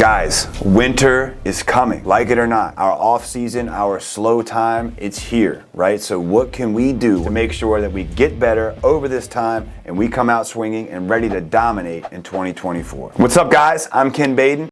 Guys, winter is coming. Like it or not, our off season, our slow time, it's here, right? So what can we do to make sure that we get better over this time and we come out swinging and ready to dominate in 2024? What's up, guys? I'm Ken Baden,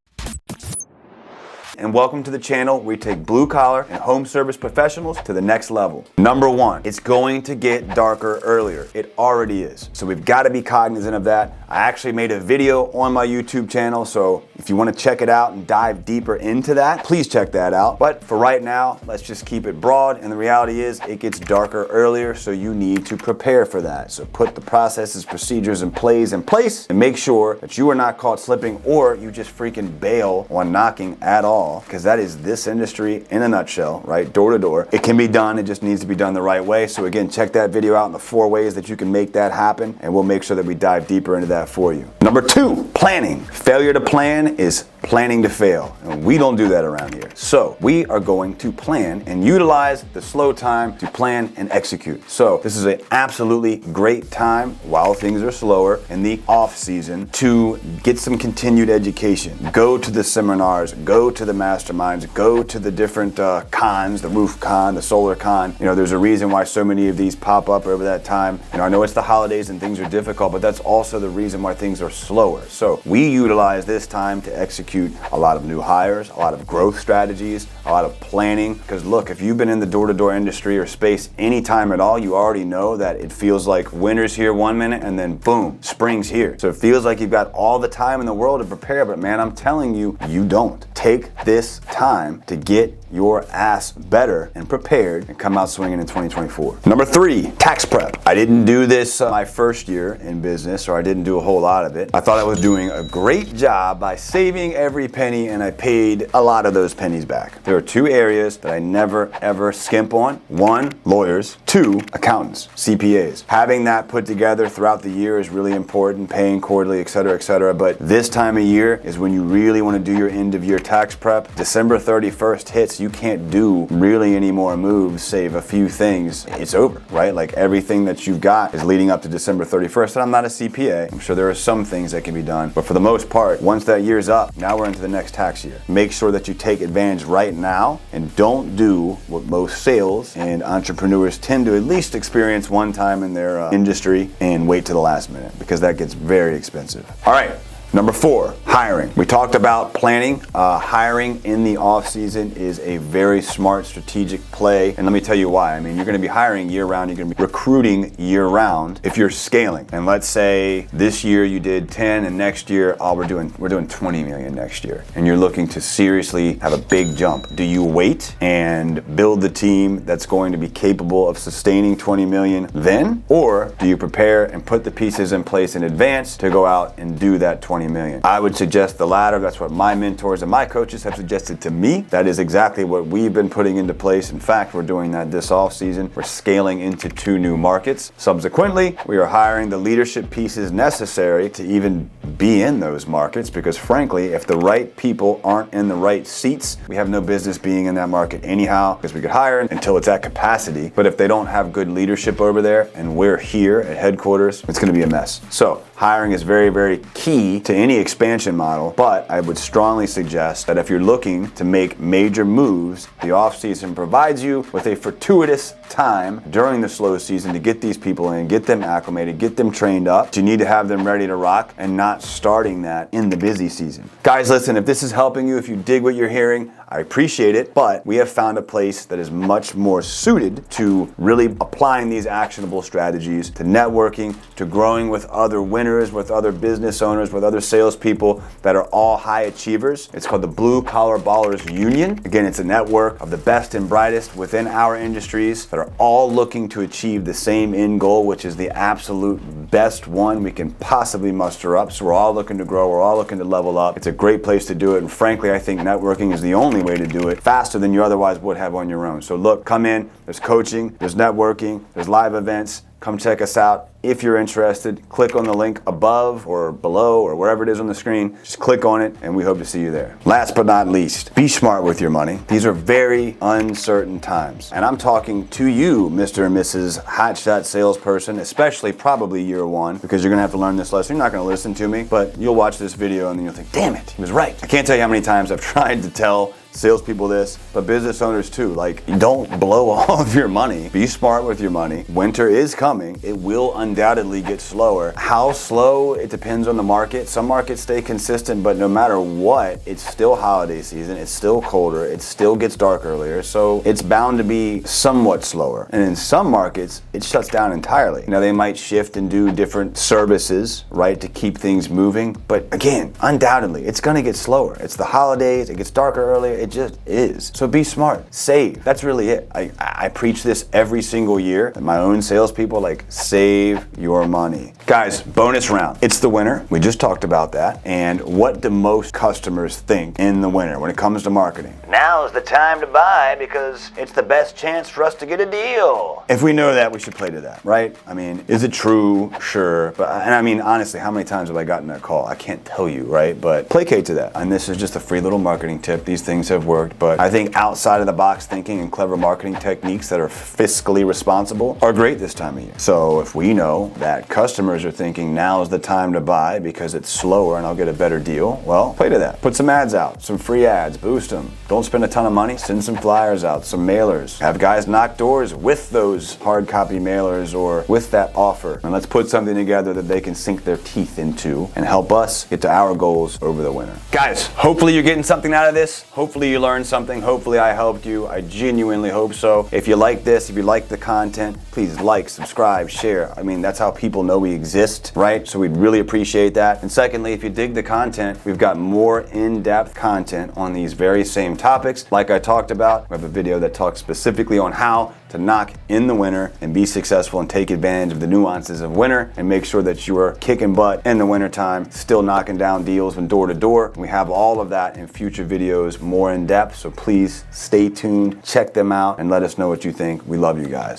and welcome to the channel where we take blue collar and home service professionals to the next level. Number one, it's going to get darker earlier. It already is. So we've got to be cognizant of that. I actually made a video on my YouTube channel, so if you want to check it out and dive deeper into that, please check that out. But for right now, let's just keep it broad, and the reality is it gets darker earlier, so you need to prepare for that. So put the processes, procedures, and plays in place, and make sure that you are not caught slipping or you just freaking bail on knocking at all, because that is this industry in a nutshell, right? Door to door. It can be done, it just needs to be done the right way. So again, check that video out in the 4 ways that you can make that happen, and we'll make sure that we dive deeper into that for you. Number 2, planning. Failure to plan is planning to fail, and we don't do that around here. So we are going to plan and utilize the slow time to plan and execute. So this is an absolutely great time while things are slower in the off season to get some continued education. Go to the seminars, go to the masterminds, go to the different cons, the roof con, the solar con. You know, there's a reason why so many of these pop up over that time. You know, I know it's the holidays and things are difficult, but that's also the reason why things are slower. So we utilize this time to execute a lot of new hires, a lot of growth strategies, a lot of planning. Because look, if you've been in the door-to-door industry or space any time at all, you already know that it feels like winter's here 1 minute and then boom, spring's here. So it feels like you've got all the time in the world to prepare, but man, I'm telling you, you don't. Take this time to get your ass better and prepared and come out swinging in 2024. Number 3, tax prep. I didn't do this my first year in business, or I didn't do a whole lot of it. I thought I was doing a great job by saving every penny, and I paid a lot of those pennies back. There are 2 areas that I never ever skimp on. 1, lawyers. 2, accountants, CPAs. Having that put together throughout the year is really important, paying quarterly, et cetera, but this time of year is when you really want to do your end of year tax prep. December 31st hits, you can't do really any more moves, save a few things. It's over, right? Like everything that you've got is leading up to December 31st. And I'm not a CPA. I'm sure there are some things that can be done, but for the most part, once that year's up, now we're into the next tax year. Make sure that you take advantage right now and don't do what most sales and entrepreneurs tend to at least experience one time in their industry and wait to the last minute, because that gets very expensive. All right. Number 4, hiring. We talked about planning. Hiring in the off season is a very smart strategic play. And let me tell you why. I mean, you're gonna be hiring year round, you're gonna be recruiting year round if you're scaling. And let's say this year you did 10 and next year, we're doing 20 million next year. And you're looking to seriously have a big jump. Do you wait and build the team that's going to be capable of sustaining 20 million then? Or do you prepare and put the pieces in place in advance to go out and do that 20 million? I would suggest the latter. That's what my mentors and my coaches have suggested to me. That is exactly what we've been putting into place. In fact, we're doing that this off season. We're scaling into 2 new markets. Subsequently, we are hiring the leadership pieces necessary to even be in those markets, because frankly, if the right people aren't in the right seats, we have no business being in that market anyhow, because we could hire until it's at capacity. But if they don't have good leadership over there and we're here at headquarters, it's going to be a mess. So hiring is very, very key to any expansion model, but I would strongly suggest that if you're looking to make major moves, the off season provides you with a fortuitous time during the slow season to get these people in, get them acclimated, get them trained up. You need to have them ready to rock and not starting that in the busy season. Guys, listen, if this is helping you, if you dig what you're hearing, I appreciate it, but we have found a place that is much more suited to really applying these actionable strategies to networking, to growing with other winners, with other business owners, with other salespeople that are all high achievers. It's called the Blue Collar Ballers Union. Again, it's a network of the best and brightest within our industries that are all looking to achieve the same end goal, which is the absolute best one we can possibly muster up. So we're all looking to grow, we're all looking to level up. It's a great place to do it, and frankly, I think networking is the only way to do it faster than you otherwise would have on your own. So look, come in, there's coaching, there's networking, there's live events, come check us out. If you're interested, click on the link above or below or wherever it is on the screen. Just click on it and we hope to see you there. Last but not least, be smart with your money. These are very uncertain times. And I'm talking to you, Mr. and Mrs. Hotshot salesperson, especially probably year one, because you're gonna have to learn this lesson. You're not gonna listen to me, but you'll watch this video and then you'll think, damn it, he was right. I can't tell you how many times I've tried to tell salespeople this, but business owners too. Like, don't blow all of your money. Be smart with your money. Winter is coming. It will undoubtedly get slower. How slow? It depends on the market. Some markets stay consistent, but no matter what, it's still holiday season. It's still colder. It still gets dark earlier. So it's bound to be somewhat slower. And in some markets, it shuts down entirely. Now, they might shift and do different services, right, to keep things moving. But again, undoubtedly, it's going to get slower. It's the holidays. It gets darker earlier. It just is. So be smart. Save. That's really it. I preach this every single year. And my own salespeople, like, save your money. Guys, bonus round. It's the winter. We just talked about that. And what do most customers think in the winter when it comes to marketing? Now's the time to buy because it's the best chance for us to get a deal. If we know that, we should play to that, right? I mean, is it true? Sure. And I mean, honestly, how many times have I gotten that call? I can't tell you, right? But placate to that. And this is just a free little marketing tip. These things have worked, but I think outside of the box thinking and clever marketing techniques that are fiscally responsible are great this time of year. So if we know that customers are thinking now is the time to buy because it's slower and I'll get a better deal, well, play to that. Put some ads out, some free ads, boost them. Don't spend a ton of money, send some flyers out, some mailers. Have guys knock doors with those hard copy mailers or with that offer. And let's put something together that they can sink their teeth into and help us get to our goals over the winter. Guys, hopefully you're getting something out of this. Hopefully you learned something. Hopefully I helped you. I genuinely hope so. If you like this, if you like the content, please like, subscribe, share. I mean, that's how people know we exist, right? So we'd really appreciate that. And secondly, if you dig the content, we've got more in-depth content on these very same topics. Like I talked about, we have a video that talks specifically on how to knock in the winter and be successful and take advantage of the nuances of winter and make sure that you are kicking butt in the winter time, still knocking down deals from door to door. We have all of that in future videos, more in depth. So please stay tuned, check them out, and let us know what you think. We love you guys.